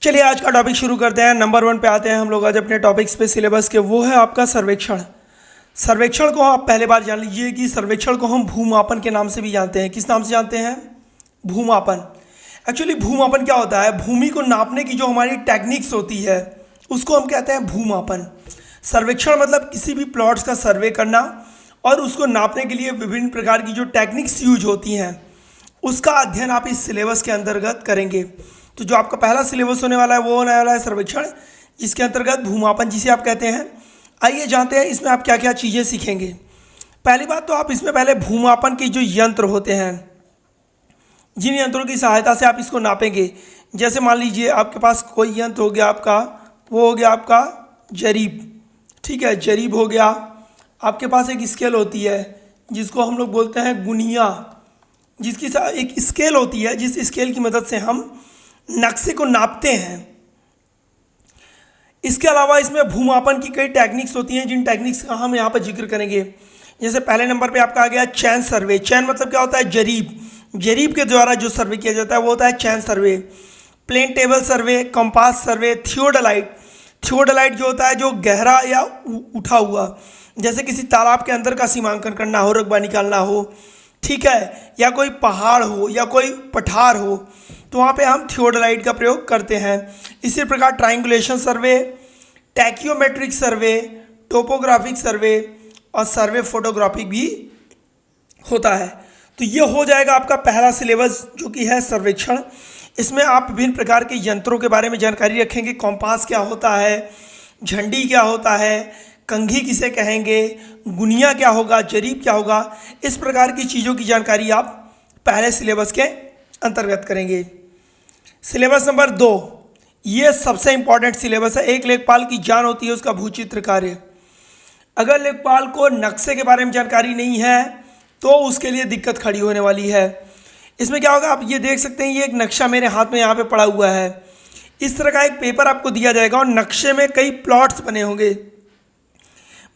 चलिए आज का टॉपिक शुरू करते हैं। नंबर 1 पे आते हैं हम लोग आज अपने टॉपिक्स पे सिलेबस के। वो है आपका सर्वेक्षण। सर्वेक्षण को आप पहले बार जान लीजिए कि सर्वेक्षण को हम भूमापन के नाम से भी जानते हैं। किस नाम से जानते हैं? भूमापन। एक्चुअली भूमापन क्या होता है? भूमि को नापने की जो हमारी टेक्निक्स होती है उसको हम कहते हैं भूमापन। सर्वेक्षण मतलब किसी भी प्लॉट्स का सर्वे करना और उसको नापने के लिए विभिन्न प्रकार की जो टेक्निक्स यूज होती हैं उसका अध्ययन आप इस सिलेबस के अंतर्गत करेंगे। तो जो आपका पहला सिलेबस होने वाला है वो होने वाला है सर्वेक्षण, जिसके अंतर्गत भूमापन जिसे आप कहते हैं। आइए जानते हैं इसमें आप क्या क्या चीज़ें सीखेंगे। पहली बात तो आप इसमें पहले भूमापन के जो यंत्र होते हैं, जिन यंत्रों की सहायता से आप इसको नापेंगे, जैसे मान लीजिए आपके पास कोई यंत्र हो गया आपका, वो हो गया आपका जरीब। ठीक है, जरीब हो गया। आपके पास एक स्केल होती है जिसको हम लोग बोलते हैं गुनिया, जिसकी एक स्केल होती है जिस स्केल की मदद से हम नक्शे को नापते हैं। इसके अलावा इसमें भूमापन की कई टेक्निक्स होती हैं जिन टेक्निक्स का हम यहाँ पर जिक्र करेंगे। जैसे पहले नंबर पे आपका आ गया चैन सर्वे। चैन मतलब क्या होता है? जरीब। जरीब के द्वारा जो सर्वे किया जाता है वो होता है chain survey. Plane table survey, compass survey, theodolite. Theodolite जो होता है जो गहरा या उठा हुआ, जैसे किसी तालाब के अंदर का सीमांकन करना हो, रकबा निकालना हो, ठीक है, या कोई पहाड़ हो या कोई पठार हो, तो वहाँ पे हम थियोडोलाइट का प्रयोग करते हैं। इसी प्रकार ट्राइंगुलेशन सर्वे, टैक्योमेट्रिक सर्वे, टोपोग्राफिक सर्वे और सर्वे फोटोग्राफिक भी होता है। तो ये हो जाएगा आपका पहला सिलेबस जो कि है सर्वेक्षण। इसमें आप विभिन्न प्रकार के यंत्रों के बारे में जानकारी रखेंगे। कॉम्पास क्या होता है, झंडी क्या होता है, कंघी किसे कहेंगे, गुनिया क्या होगा, जरीब क्या होगा, इस प्रकार की चीज़ों की जानकारी आप पहले सिलेबस के अंतर्गत करेंगे। सिलेबस नंबर 2, ये सबसे इंपॉर्टेंट सिलेबस है। एक लेखपाल की जान होती है उसका भूचित्र कार्य। अगर लेखपाल को नक्शे के बारे में जानकारी नहीं है तो उसके लिए दिक्कत खड़ी होने वाली है। इसमें क्या होगा, आप ये देख सकते हैं, ये एक नक्शा मेरे हाथ में यहाँ पे पड़ा हुआ है। इस तरह का एक पेपर आपको दिया जाएगा और नक्शे में कई प्लॉट्स बने होंगे।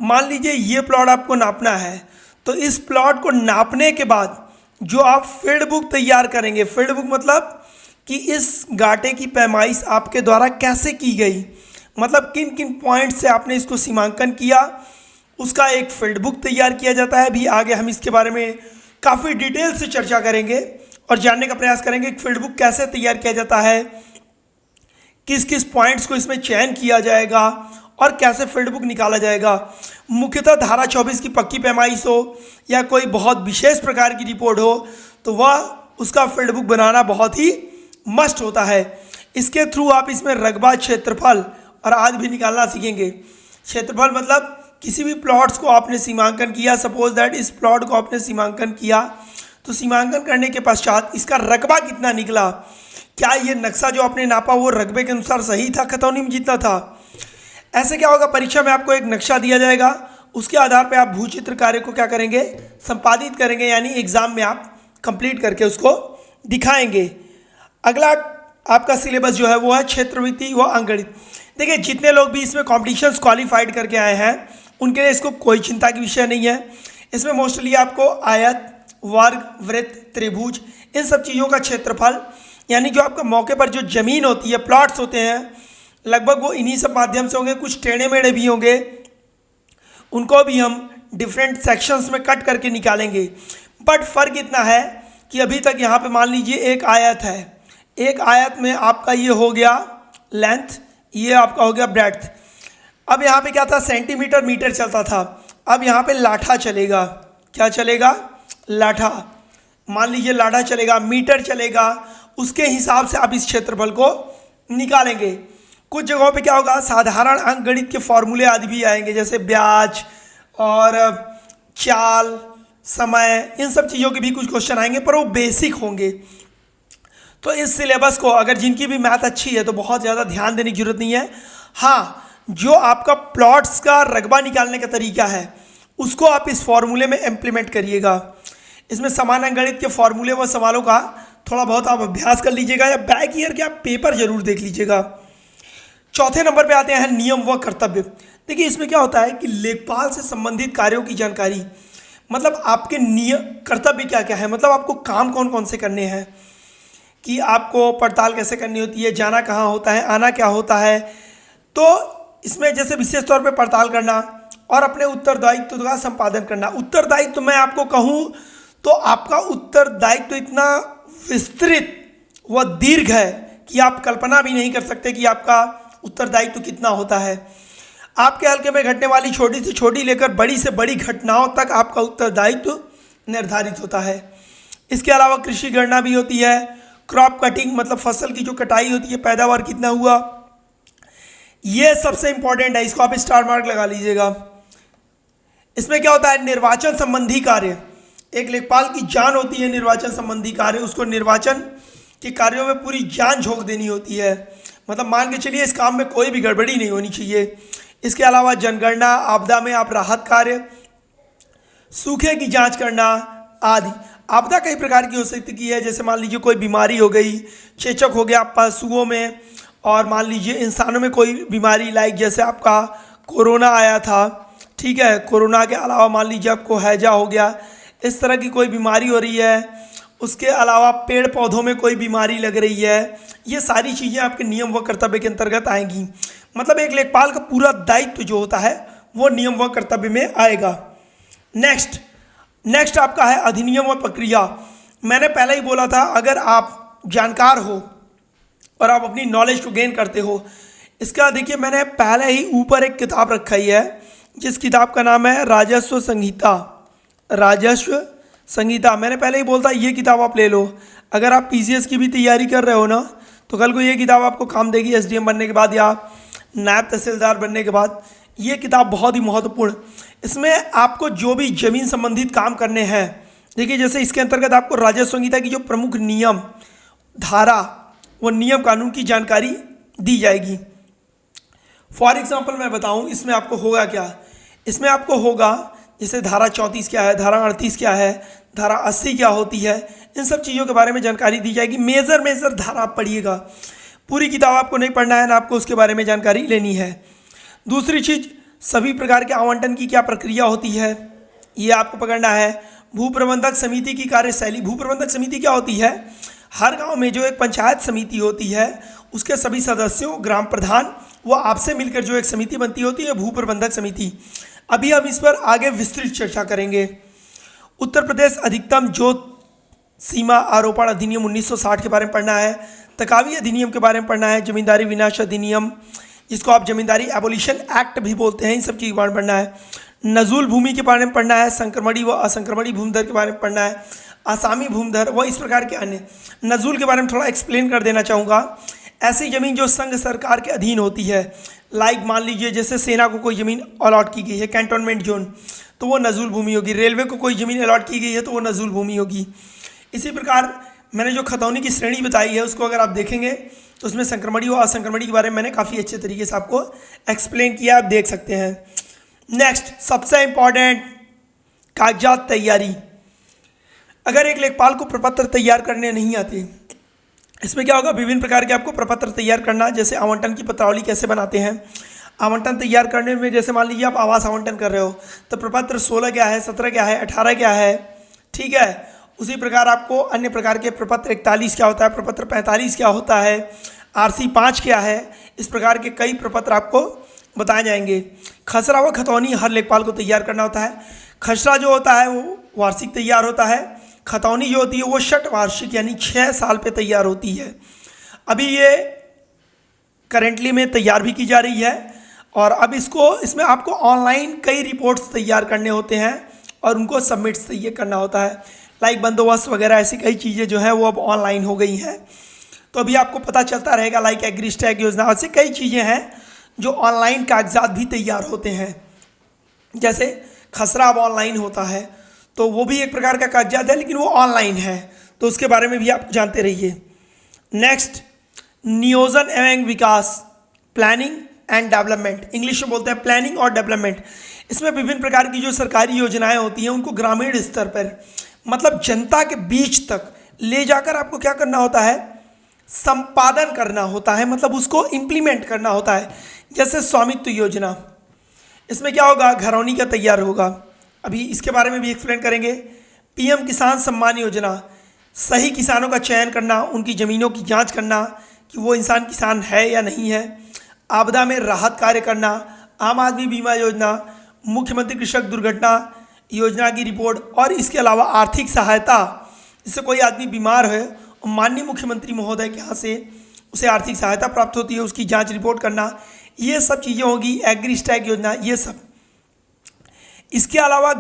मान लीजिए ये प्लॉट आपको नापना है, तो इस प्लॉट को नापने के बाद जो आप फील्ड बुक तैयार करेंगे, फील्ड बुक मतलब कि इस गाटे की पैमाइश आपके द्वारा कैसे की गई, मतलब किन किन पॉइंट से आपने इसको सीमांकन किया, उसका एक फील्ड बुक तैयार किया जाता है। भी आगे हम इसके बारे में काफ़ी डिटेल से चर्चा करेंगे और जानने का प्रयास करेंगे कि फील्ड बुक कैसे तैयार किया जाता है, किस किस पॉइंट्स को इसमें चयन किया जाएगा और कैसे फील्ड बुक निकाला जाएगा। मुख्यतः धारा 24 की पक्की पैमाइश हो या कोई बहुत विशेष प्रकार की रिपोर्ट हो तो वह उसका फील्ड बुक बनाना बहुत ही मस्ट होता है। इसके थ्रू आप इसमें रकबा, क्षेत्रफल और आदि भी निकालना सीखेंगे। क्षेत्रफल मतलब किसी भी प्लॉट्स को आपने सीमांकन किया, सपोज दैट इस प्लॉट को आपने सीमांकन किया, तो सीमांकन करने के पश्चात इसका रकबा कितना निकला, क्या ये नक्शा जो आपने नापा वो रकबे के अनुसार सही था, खतौनी में जितना था। ऐसे क्या होगा, परीक्षा में आपको एक नक्शा दिया जाएगा, उसके आधार पर आप भूचित्र कार्य को क्या करेंगे, संपादित करेंगे, यानी एग्जाम में आप कंप्लीट करके उसको दिखाएंगे। अगला आपका सिलेबस जो है वो है क्षेत्रविधि व अंकगणित। देखिए जितने लोग भी इसमें कॉम्पिटिशन्स क्वालिफाइड करके आए हैं उनके लिए इसको कोई चिंता की विषय नहीं है। इसमें मोस्टली आपको आयत, वर्ग, वृत्त, त्रिभुज, इन सब चीज़ों का क्षेत्रफल, यानी जो आपका मौके पर जो ज़मीन होती है, प्लॉट्स होते हैं, लगभग वो इन्हीं सब माध्यम से होंगे। कुछ टेढ़े मेढ़े भी होंगे, उनको भी हम डिफरेंट सेक्शंस में कट करके निकालेंगे। बट फ़र्क इतना है कि अभी तक यहाँ पे मान लीजिए एक आयत है, एक आयत में आपका ये हो गया लेंथ, ये आपका हो गया ब्रेड्थ। अब यहाँ पे क्या था, सेंटीमीटर मीटर चलता था, अब यहाँ पे लाठा चलेगा। क्या चलेगा? लाठा। मान लीजिए लाठा चलेगा, मीटर चलेगा, उसके हिसाब से आप इस क्षेत्रफल को निकालेंगे। कुछ जगहों पे क्या होगा, साधारण अंकगणित के फॉर्मूले आदि भी आएंगे, जैसे ब्याज और चाल, समय, इन सब चीज़ों के भी कुछ क्वेश्चन आएंगे, पर वो बेसिक होंगे। तो इस सिलेबस को अगर जिनकी भी मैथ अच्छी है तो बहुत ज़्यादा ध्यान देने की जरूरत नहीं है। हाँ, जो आपका प्लॉट्स का रकबा निकालने का तरीका है उसको आप इस फॉर्मूले में इम्प्लीमेंट करिएगा। इसमें समान अंकगणित के फॉर्मूले व सवालों का थोड़ा बहुत आप अभ्यास कर लीजिएगा या बैक ईयर के आप पेपर जरूर देख लीजिएगा। चौथे नंबर पे आते हैं नियम व कर्तव्य। देखिए इसमें क्या होता है कि लेखपाल से संबंधित कार्यों की जानकारी, मतलब आपके नियम कर्तव्य क्या क्या है, मतलब आपको काम कौन कौन से करने हैं, कि आपको पड़ताल कैसे करनी होती है, जाना कहाँ होता है, आना क्या होता है। तो इसमें जैसे विशेष तौर पे पड़ताल करना और अपने उत्तरदायित्व का संपादन करना। उत्तरदायित्व मैं आपको कहूँ तो आपका उत्तरदायित्व इतना विस्तृत व दीर्घ है कि आप कल्पना भी नहीं कर सकते कि आपका उत्तरदायित्व कितना होता है। आपके हल्के में घटने वाली छोटी से छोटी लेकर बड़ी से बड़ी घटनाओं तक आपका उत्तरदायित्व निर्धारित होता है। इसके अलावा कृषि गणना भी होती है, क्रॉप कटिंग मतलब फसल की जो कटाई होती है, पैदावार कितना हुआ, ये सबसे इंपॉर्टेंट है, इसको आप स्टार मार्क लगा लीजिएगा। इसमें क्या होता है, निर्वाचन संबंधी कार्य। एक लेखपाल की जान होती है निर्वाचन संबंधी कार्य, उसको निर्वाचन के कार्यों में पूरी जान झोंक देनी होती है। मतलब मान के चलिए इस काम में कोई भी गड़बड़ी नहीं होनी चाहिए। इसके अलावा जनगणना, आपदा में आप राहत कार्य, सूखे की जांच करना आदि। आपदा कई प्रकार की हो सकती है, जैसे मान लीजिए कोई बीमारी हो गई, चेचक हो गया पशुओं में, और मान लीजिए इंसानों में कोई बीमारी, लाइक जैसे आपका कोरोना आया था, ठीक है। कोरोना के अलावा मान लीजिए आपको हैजा हो गया, इस तरह की कोई बीमारी हो रही है। उसके अलावा पेड़ पौधों में कोई बीमारी लग रही है, ये सारी चीज़ें आपके नियम व कर्तव्य के अंतर्गत आएंगी। मतलब एक लेखपाल का पूरा दायित्व जो होता है वो नियम व कर्तव्य में आएगा। नेक्स्ट आपका है अधिनियम व प्रक्रिया। मैंने पहले ही बोला था, अगर आप जानकार हो और आप अपनी नॉलेज को गेन करते हो, इसका देखिए मैंने पहले ही ऊपर एक किताब रखा ही है, जिस किताब का नाम है राजस्व संहिता। राजस्व संहिता मैंने पहले ही बोलता, ये किताब आप ले लो। अगर आप पीसीएस की भी तैयारी कर रहे हो ना, तो कल को ये किताब आपको काम देगी एसडीएम बनने के बाद या नायब तहसीलदार बनने के बाद। ये किताब बहुत ही महत्वपूर्ण, इसमें आपको जो भी जमीन संबंधित काम करने हैं, देखिए जैसे इसके अंतर्गत आपको राजस्व संहिता की जो प्रमुख नियम, धारा व नियम कानून की जानकारी दी जाएगी। फॉर एग्जाम्पल मैं बताऊं, इसमें आपको होगा क्या, इसमें आपको होगा जैसे धारा 34 क्या है, धारा 38 क्या है, धारा 80 क्या होती है, इन सब चीज़ों के बारे में जानकारी दी जाएगी। मेजर धारा आप पढ़िएगा, पूरी किताब आपको नहीं पढ़ना है ना, आपको उसके बारे में जानकारी लेनी है। दूसरी चीज़, सभी प्रकार के आवंटन की क्या प्रक्रिया होती है, ये आपको पकड़ना है। भू प्रबंधक समिति की कार्यशैली। भू प्रबंधक समिति क्या होती है, हर गांव में जो एक पंचायत समिति होती है, उसके सभी सदस्यों, ग्राम प्रधान, वो आपसे मिलकर जो एक समिति बनती होती है, भू प्रबंधक समिति। अभी हम इस पर आगे विस्तृत चर्चा करेंगे। उत्तर प्रदेश अधिकतम जोत सीमा आरोपण अधिनियम 1960 के बारे में पढ़ना है। तकावी अधिनियम के बारे में पढ़ना है। जमींदारी विनाश अधिनियम, जिसको आप जमींदारी एबोलिशन एक्ट भी बोलते हैं, इन सब चीज़ के बारे में पढ़ना है। नजूल भूमि के बारे में पढ़ना है। संक्रमणी व असंक्रमणी भूमिधर के बारे में पढ़ना है। आसामी भूमिधर व इस प्रकार के अन्य। नजूल के बारे में थोड़ा एक्सप्लेन कर देना चाहूँगा। ऐसी ज़मीन जो संघ सरकार के अधीन होती है, लाइक मान लीजिए जैसे सेना को कोई ज़मीन अलॉट की गई है, कैंटोनमेंट जोन, तो वो नजूल भूमि होगी। रेलवे को कोई ज़मीन अलॉट की गई है तो वो नजूल भूमि होगी। इसी प्रकार मैंने जो खतौनी की श्रेणी बताई है, उसको अगर आप देखेंगे तो उसमें संक्रमणी व असंक्रमणी के बारे में मैंने काफ़ी अच्छे तरीके से आपको एक्सप्लेन किया, आप देख सकते हैं। नेक्स्ट, सबसे इम्पॉर्टेंट, कागजात तैयारी। अगर एक लेखपाल को प्रपत्र तैयार करने नहीं आते, इसमें क्या होगा, विभिन्न प्रकार के आपको प्रपत्र तैयार करना, जैसे आवंटन की पत्रावली कैसे बनाते हैं। आवंटन तैयार करने में जैसे मान लीजिए आप आवास आवंटन कर रहे हो, तो प्रपत्र 16 क्या है, 17 क्या है, 18 क्या है, ठीक है। उसी प्रकार आपको अन्य प्रकार के प्रपत्र 41 क्या होता है, प्रपत्र 45 क्या होता है, आरसी 5 क्या है, इस प्रकार के कई प्रपत्र आपको बताए जाएंगे। खसरा व खतौनी हर लेखपाल को तैयार करना होता है। खसरा जो होता है वो वार्षिक तैयार होता है। खतौनी जो होती है वो षट वार्षिक यानी 6 साल पे तैयार होती है। अभी ये करेंटली में तैयार भी की जा रही है, और अब इसमें आपको ऑनलाइन कई रिपोर्ट्स तैयार करने होते हैं और उनको सबमिट ये करना होता है, लाइक बंदोबस्त वगैरह, ऐसी कई चीज़ें जो हैं वो अब ऑनलाइन हो गई हैं। तो अभी आपको पता चलता रहेगा, लाइक एग्रीस्टैग योजना, ऐसी कई चीज़ें हैं जो ऑनलाइन कागजात भी तैयार होते हैं। जैसे खसरा अब ऑनलाइन होता है, तो वो भी एक प्रकार का कागजात है, लेकिन वो ऑनलाइन है, तो उसके बारे में भी आप जानते रहिए। नेक्स्ट, नियोजन एवं विकास, प्लानिंग एंड डेवलपमेंट, इंग्लिश में बोलते हैं प्लानिंग और डेवलपमेंट। इसमें विभिन्न प्रकार की जो सरकारी योजनाएं होती हैं उनको ग्रामीण स्तर पर, मतलब जनता के बीच तक ले जाकर आपको क्या करना होता है, संपादन करना होता है, मतलब उसको इम्प्लीमेंट करना होता है। जैसे स्वामित्व योजना, इसमें क्या होगा, घरौनी का तैयार होगा, अभी इसके बारे में भी एक्सप्लेन करेंगे। पीएम किसान सम्मान योजना, सही किसानों का चयन करना, उनकी ज़मीनों की जांच करना कि वो इंसान किसान है या नहीं है, आपदा में राहत कार्य करना, आम आदमी बीमा योजना, मुख्यमंत्री कृषक दुर्घटना योजना की रिपोर्ट, और इसके अलावा आर्थिक सहायता, जैसे कोई आदमी बीमार है और माननीय मुख्यमंत्री महोदय के यहाँ से उसे आर्थिक सहायता प्राप्त होती है, उसकी जांच रिपोर्ट करना, ये सब चीज़ें होगी। एग्री स्टैक योजना, ये सब। इसके अलावा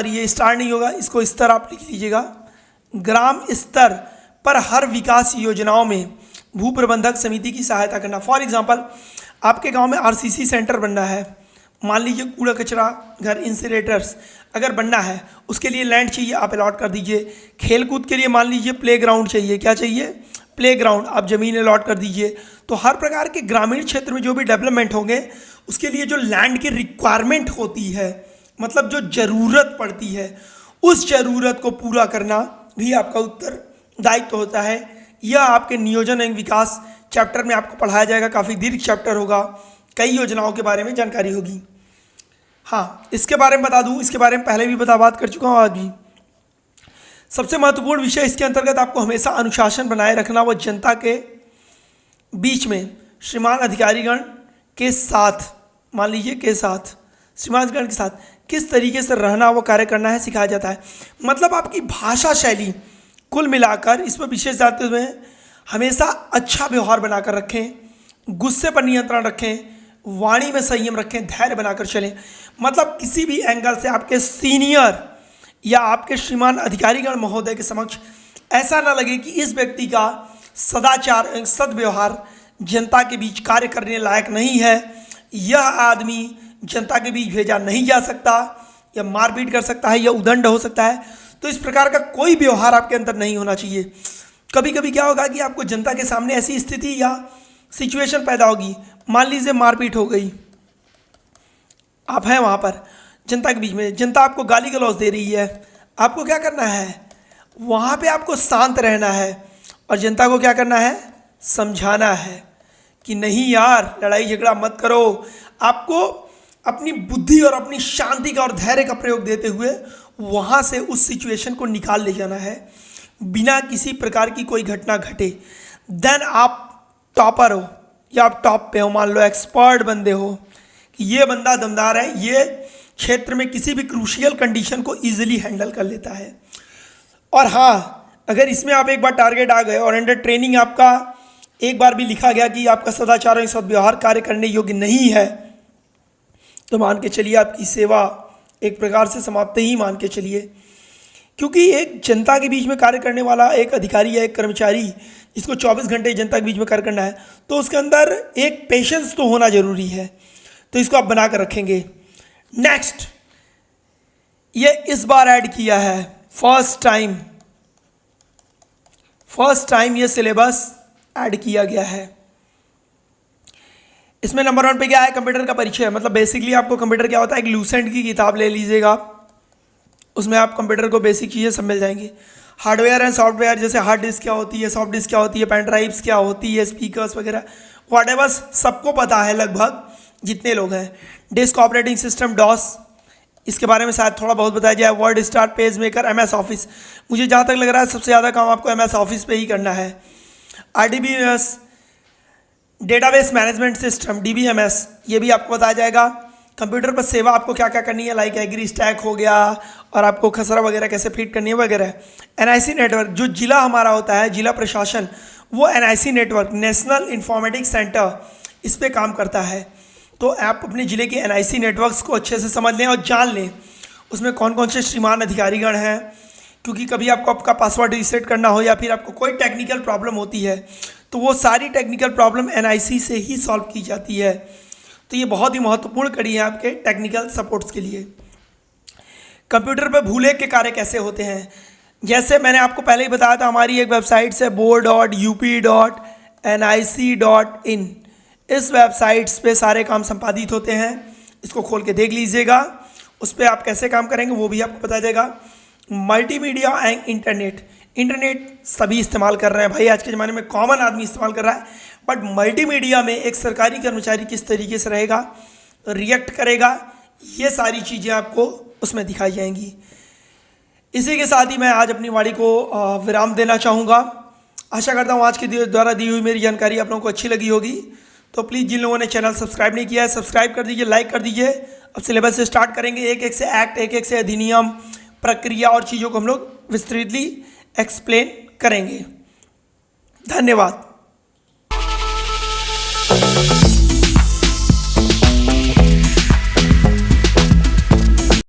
ये स्टार नहीं होगा, इसको स्तर आप लिख लीजिएगा। ग्राम स्तर पर हर विकास योजनाओं में भू प्रबंधक समिति की सहायता करना। फॉर एग्जांपल, आपके गांव में आरसीसी सेंटर बनना है, मान लीजिए कूड़ा कचरा घर इंसिनरेटर्स अगर बनना है, उसके लिए लैंड चाहिए, आप अलॉट कर दीजिए। खेलकूद के लिए मान लीजिए प्लेग्राउंड चाहिए, क्या चाहिए, प्लेग्राउंड, आप ज़मीन अलॉट कर दीजिए। तो हर प्रकार के ग्रामीण क्षेत्र में जो भी डेवलपमेंट होंगे उसके लिए जो लैंड की रिक्वायरमेंट होती है, मतलब जो ज़रूरत पड़ती है, उस ज़रूरत को पूरा करना भी आपका उत्तरदायित्व होता है। यह आपके नियोजन एवं विकास चैप्टर में आपको पढ़ाया जाएगा, काफ़ी दीर्घ चैप्टर होगा, कई योजनाओं के बारे में जानकारी होगी। हाँ, इसके बारे में बता दूं, इसके बारे में पहले भी बात कर चुका हूँ आज भी। सबसे महत्वपूर्ण विषय इसके अंतर्गत आपको हमेशा अनुशासन बनाए रखना व जनता के बीच में श्रीमान अधिकारीगण के साथ, मान लीजिए के साथ, श्रीमान अधिकारीगण के साथ किस तरीके से रहना व कार्य करना है सिखाया जाता है। मतलब आपकी भाषा शैली कुल मिलाकर इस पर विशेष जाते हुए हमेशा अच्छा व्यवहार बनाकर रखें, गुस्से पर नियंत्रण रखें, वाणी में संयम रखें, धैर्य बनाकर चलें। मतलब किसी भी एंगल से आपके सीनियर या आपके श्रीमान अधिकारीगण महोदय के समक्ष ऐसा ना लगे कि इस व्यक्ति का सदाचार एवं सद्व्यवहार जनता के बीच कार्य करने लायक नहीं है, यह आदमी जनता के बीच भेजा नहीं जा सकता, या मारपीट कर सकता है, या उदंड हो सकता है। तो इस प्रकार का कोई व्यवहार आपके अंदर नहीं होना चाहिए। कभी कभी क्या होगा कि आपको जनता के सामने ऐसी स्थिति या सिचुएशन पैदा होगी, मान लीजिए मारपीट हो गई, आप हैं वहाँ पर जनता के बीच में, जनता आपको गाली गलौज दे रही है, आपको क्या करना है, वहाँ पे आपको शांत रहना है और जनता को क्या करना है, समझाना है कि नहीं यार, लड़ाई झगड़ा मत करो। आपको अपनी बुद्धि और अपनी शांति का और धैर्य का प्रयोग देते हुए वहाँ से उस सिचुएशन को निकाल ले जाना है, बिना किसी प्रकार की कोई घटना घटे। देन आप टॉपर हो या आप टॉप पे हो, मान लो एक्सपर्ट बंदे हो कि ये बंदा दमदार है, ये क्षेत्र में किसी भी क्रूशियल कंडीशन को इजीली हैंडल कर लेता है। और हाँ, अगर इसमें आप एक बार टारगेट आ गए और अंडर ट्रेनिंग आपका एक बार भी लिखा गया कि आपका सदाचार और सद्व्यवहार कार्य करने योग्य नहीं है, तो मान के चलिए आपकी सेवा एक प्रकार से समाप्त ही मान के चलिए। क्योंकि एक जनता के बीच में कार्य करने वाला एक अधिकारी या एक कर्मचारी जिसको 24 घंटे जनता के बीच में कार्य करना है, तो उसके अंदर एक पेशेंस तो होना जरूरी है, तो इसको आप बना कर रखेंगे। नेक्स्ट, ये इस बार ऐड किया है, फर्स्ट टाइम ये सिलेबस ऐड किया गया है। इसमें नंबर 1 पे क्या है, कंप्यूटर का परिचय। मतलब बेसिकली आपको कंप्यूटर क्या होता है, एक लूसेंट की किताब ले लीजिएगा, उसमें आप कंप्यूटर को बेसिक चीज़ें सब मिल जाएंगी। हार्डवेयर एंड सॉफ्टवेयर, जैसे हार्ड डिस्क क्या होती है, सॉफ्ट डिस्क क्या होती है, पेन ड्राइव्स क्या होती है, स्पीकर्स वगैरह, व्हाटएवर सबको पता है लगभग जितने लोग हैं। डिस्क ऑपरेटिंग सिस्टम डॉस, इसके बारे में शायद थोड़ा बहुत बताया जाए। Word star, page maker, MS office, मुझे जहाँ तक लग रहा है सबसे ज़्यादा काम आपको एमएस ऑफिस पे ही करना है। RDBMS, database management system, DBMS, ये भी आपको बताया जाएगा। कंप्यूटर पर सेवा आपको क्या क्या करनी है, लाइक एग्री स्टैक हो गया, और आपको खसरा वगैरह कैसे फिट करनी है वगैरह। एनआईसी नेटवर्क, जो जिला हमारा होता है, जिला प्रशासन, वो NIC network, national informatics centre, इस पर काम करता है। तो आप अपने ज़िले के एनआईसी नेटवर्क्स को अच्छे से समझ लें और जान लें उसमें कौन कौन से श्रीमान अधिकारीगण हैं, क्योंकि कभी आपको आपका पासवर्ड रीसेट करना हो या फिर आपको कोई टेक्निकल प्रॉब्लम होती है, तो वो सारी टेक्निकल प्रॉब्लम एनआईसी से ही सॉल्व की जाती है। तो ये बहुत ही महत्वपूर्ण कड़ी है आपके टेक्निकल सपोर्ट्स के लिए। कंप्यूटर पर भूलेख के कार्य कैसे होते हैं, जैसे मैंने आपको पहले ही बताया था, हमारी एक वेबसाइट है board.up.nic.in, इस वेबसाइट्स पे सारे काम संपादित होते हैं, इसको खोल के देख लीजिएगा। उस पर आप कैसे काम करेंगे वो भी आपको बताया जाएगा। मल्टीमीडिया एंड इंटरनेट सभी इस्तेमाल कर रहे हैं भाई, आज के ज़माने में कॉमन आदमी इस्तेमाल कर रहा है, बट मल्टीमीडिया में एक सरकारी कर्मचारी किस तरीके से रहेगा, रिएक्ट करेगा, ये सारी चीज़ें आपको उसमें दिखाई जाएंगी। इसी के साथ ही मैं आज अपनी वाणी को विराम देना चाहूँगा। आशा करता हूँ आज के द्वारा दी हुई मेरी जानकारी आप लोगों को अच्छी लगी होगी। तो प्लीज़ जिन लोगों ने चैनल सब्सक्राइब नहीं किया है सब्सक्राइब कर दीजिए, लाइक कर दीजिए। अब सिलेबस से स्टार्ट करेंगे, एक एक से एक्ट, एक एक से अधिनियम, प्रक्रिया और चीज़ों को हम लोग विस्तृतली एक्सप्लेन करेंगे। धन्यवाद।